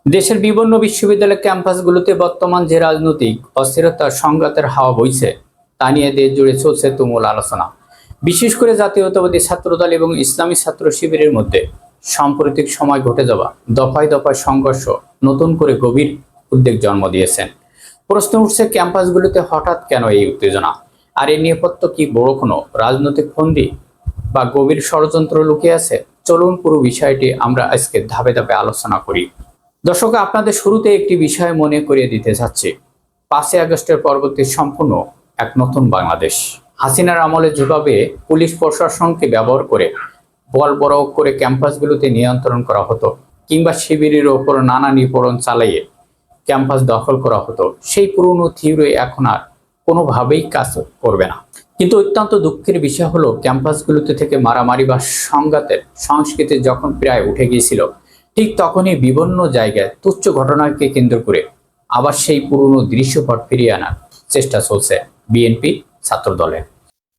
দেশের বিভিন্ন বিশ্ববিদ্যালয় ক্যাম্পাসগুলোতে বর্তমান যে রাজনৈতিক অস্থিরতার সংঘাতের হাওয়া বইছে তা নিয়ে দেশ জুড়ে চলছে তুমুল আলোচনা। বিশেষ করে জাতীয়তাবাদী ছাত্রদল এবং ইসলামী ছাত্র শিবিরের মধ্যে সাম্প্রতিক সময় ঘটে যাওয়া দফায় দফায় সংঘর্ষ নতুন করে গভীর উদ্বেগ জন্ম দিয়েছেন। প্রশ্ন উঠছে, ক্যাম্পাসগুলোতে হঠাৎ কেন এই উত্তেজনা? আর এর নেপথ্য কি বড় কোনো রাজনৈতিক ফন্দি বা গভীর ষড়যন্ত্র লুকিয়ে আছে? চলুন পুরো বিষয়টি আমরা আজকে ধাপে ধাপে আলোচনা করি। দর্শক, আপনাদের শুরুতে একটি বিষয় মনে করিয়ে দিতে চাচ্ছি। 5ই আগস্টের পরবর্তী সম্পূর্ণ এক নতুন বাংলাদেশ। হাসিনার আমলে যেভাবে পুলিশ প্রশাসনকে ব্যবহার করে বল প্রয়োগ করে ক্যাম্পাসগুলোতে নিয়ন্ত্রণ করা হতো, কিংবা শিবিরের ওপর নানা নিপীড়ন চালিয়ে ক্যাম্পাস দখল করা হতো, সেই পুরনো থিওরি এখন আর কোনোভাবেই কাজ করবে না। কিন্তু অত্যন্ত দুঃখের বিষয় হলো, ক্যাম্পাসগুলোতে থেকে মারামারি বা সংঘাতের সংস্কৃতি যখন প্রায় উঠে গিয়েছিল, ঠিক তখনই বিভিন্ন জায়গায় তুচ্ছ ঘটনাকে কেন্দ্র করে আবার সেই পুরনো দৃশ্যপট ফিরিয়ে আনার চেষ্টা চলছে বিএনপি ছাত্র দলের।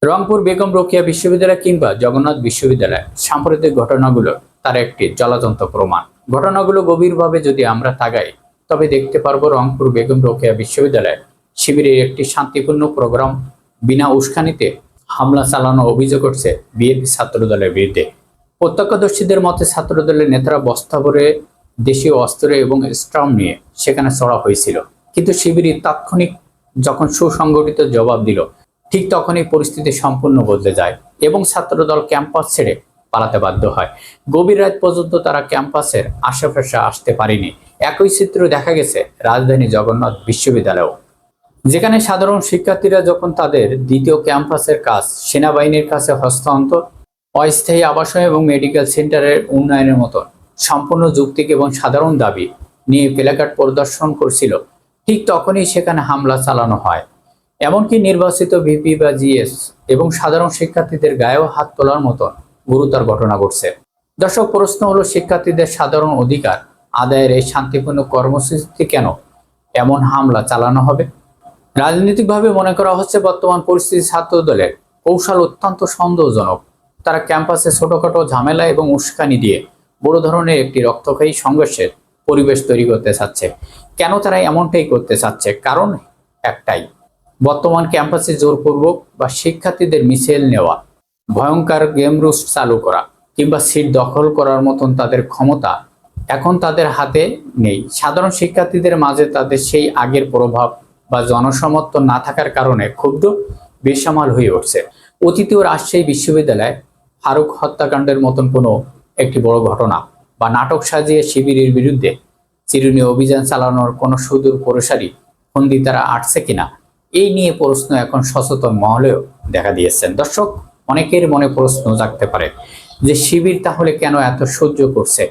রংপুর বেগম রোকেয়া বিশ্ববিদ্যালয় কিংবা জগন্নাথ বিশ্ববিদ্যালয় সাম্প্রতিক ঘটনাগুলো তার একটি জ্বলন্ত প্রমাণ। ঘটনাগুলো গভীরভাবে যদি আমরা তাকাই, তবে দেখতে পারবো রংপুর বেগম রোকেয়া বিশ্ববিদ্যালয় শিবিরের একটি শান্তিপূর্ণ প্রোগ্রাম বিনা উস্কানিতে হামলা চালানোর অভিযোগ করছে বিএনপি ছাত্র দলের বিরুদ্ধে। প্রত্যক্ষদর্শীদের মতে ছাত্রদলের নেতারা বস্তা ভরে দেশীয় অস্ত্র এবং স্ট্রাম নিয়ে সেখানে চড়া হয়েছিল, কিন্তু শিবিরের তাৎক্ষণিক যখন সুসংগঠিত জবাব দিল, ঠিক তখনই পরিস্থিতি সম্পূর্ণ বদলে যায় এবং ছাত্রদল ক্যাম্পাস ছেড়ে পালাতে বাধ্য হয়। গভীর রাত পর্যন্ত তারা ক্যাম্পাসের আশেপাশে আসতে পারেনি। একই চিত্র দেখা গেছে রাজধানী জগন্নাথ বিশ্ববিদ্যালয়েও, যেখানে সাধারণ শিক্ষার্থীরা যখন তাদের দ্বিতীয় ক্যাম্পাসের কাজ সেনাবাহিনীর কাছে হস্তান্তর, অস্থায়ী আবাসন এবং মেডিকেল সেন্টারের উন্নয়নের মতো সম্পূর্ণ যৌক্তিক এবং সাধারণ দাবি নিয়ে প্ল্যাকার্ড প্রদর্শন করছিল, ঠিক তখনই সেখানে হামলা চালানো হয়। এমনকি নির্বাচিত ভিপি বা জিএস এবং সাধারণ শিক্ষার্থীদের গায়েও হাত তোলার মতো গুরুতর ঘটনা ঘটছে। দর্শক, প্রশ্ন হলো, শিক্ষার্থীদের সাধারণ অধিকার আদায়ের এই শান্তিপূর্ণ কর্মসূচিতে কেন এমন হামলা চালানো হবে? রাজনৈতিকভাবে মনে করা হচ্ছে বর্তমান পরিস্থিতি ছাত্র দলের কৌশল অত্যন্ত সন্দেহজনক। তারা ক্যাম্পাসে ছোটখাটো ঝামেলা এবং উস্কানি দিয়ে বড় ধরনের একটি রক্তক্ষয়ী সংঘর্ষের পরিবেশ তৈরি করতে চাচ্ছে। কেন তারা এমনটাই করতে চাচ্ছে? কারণ একটাই, বর্তমান ক্যাম্পাসে জোরপূর্বক বা শিক্ষার্থীদের মিছিল নেওয়া, ভয়ঙ্কর গেম রুলস চালু করা কিংবা সিট দখল করার মতন তাদের ক্ষমতা এখন তাদের হাতে নেই। সাধারণ শিক্ষার্থীদের মাঝে তাদের সেই আগের প্রভাব বা জনসমর্থন না থাকার কারণে ক্ষুব্ধ বেসামাল হয়ে উঠছে। অতীতীয় রাজশাহী বিশ্ববিদ্যালয় ফারুক হত্যাকাণ্ডের মতন কোনো একটি বড় ঘটনা বা নাটক সাজিয়ে শিবিরের বিরুদ্ধে চিরুনি অভিযান চালানোর কোনো সুদূর প্রসারী ফন্দি তারা আটছে কিনা, এই নিয়ে প্রশ্ন এখন সচেতন মহলেও দেখা দিয়েছেন। দর্শক, অনেকের মনে প্রশ্ন জাগতে পারে যে শিবির তাহলে কেন এত সহ্য করছে?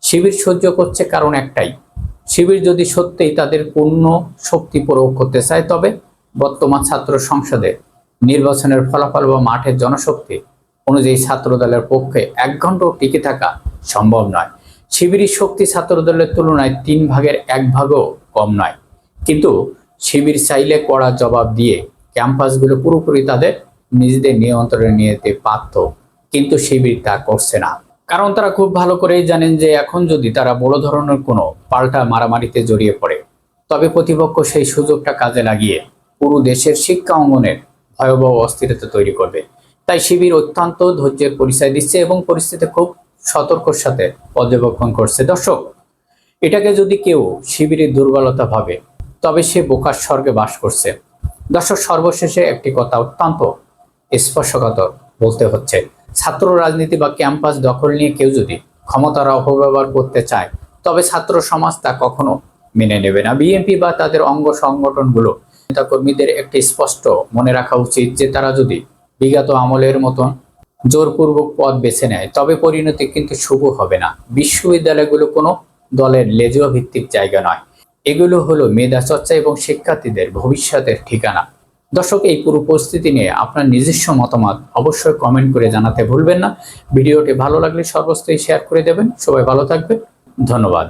শিবির সহ্য করছে কারণ একটাই, শিবির যদি সত্যিই তাদের পূর্ণ শক্তি প্রয়োগ করতে চায়, তবে বর্তমান ছাত্র সংসদে নির্বাচনের ফলাফল বা মাঠের জনশক্তি অনুযায়ী ছাত্র দলের পক্ষে 1 ঘন্টাও টিকে থাকা সম্ভব নয়। শিবিরের শক্তি ছাত্র দলের তুলনায় 3 ভাগের 1 ভাগও কম নয়, কিন্তু শিবির চাইলে কড়া জবাব দিয়ে ক্যাম্পাসগুলো পুরোপুরি তাদের নিজেদের নিয়ন্ত্রণে নিয়ে যেতে পারত, কিন্তু শিবির তা করছে না। কারণ তারা খুব ভালো করেই জানেন যে এখন যদি তারা বড় ধরনের কোনো পাল্টা মারামারিতে জড়িয়ে পড়ে, তবে প্রতিপক্ষ সেই সুযোগটা কাজে লাগিয়ে পুরো দেশের শিক্ষা অঙ্গনের ভয়াবহ অস্থিরতা তৈরি করবে। তাই শিবির অত্যন্ত ধৈর্যের পরিচয় দিচ্ছে এবং পরিস্থিতি খুব সতর্কর সাথে পর্যবেক্ষণ করছে। দর্শক, এটাকে যদি কেউ শিবিরের দুর্বলতা ভাবে, তবে সে বোকার স্বর্গে বাস করছে। দর্শক, সর্বশেষে একটি কথা অত্যন্ত স্পর্শকাতর বলতে হচ্ছে, ছাত্র রাজনীতি বা ক্যাম্পাস দখল নিয়ে কেউ যদি ক্ষমতার অপব্যবহার করতে চায়, তবে ছাত্র সমাজ তা কখনো মেনে নেবে না। বিএনপি বা তাদের অঙ্গ সংগঠনগুলো নেতাকর্মীদের একটি স্পষ্ট মনে রাখা উচিত যে তারা যদি বিগত আমলের মতন জোরপূর্বক পথ বেছে নেয়, তবে পরিণতি কিন্তু শুভ হবে না। বিশ্ববিদ্যালয়গুলো কোনো দলের লেজুয়া ভিত্তিক জায়গা নয়, এগুলো হলো মেধা চর্চা এবং শিক্ষার্থীদের ভবিষ্যতের ঠিকানা। দর্শক, এই পুরো পরিস্থিতি নিয়ে আপনার নিজস্ব মতামত অবশ্যই কমেন্ট করে জানাতে ভুলবেন না। ভিডিওটি ভালো লাগলে সর্বস্তই শেয়ার করে দেবেন। সবাই ভালো থাকবেন, ধন্যবাদ।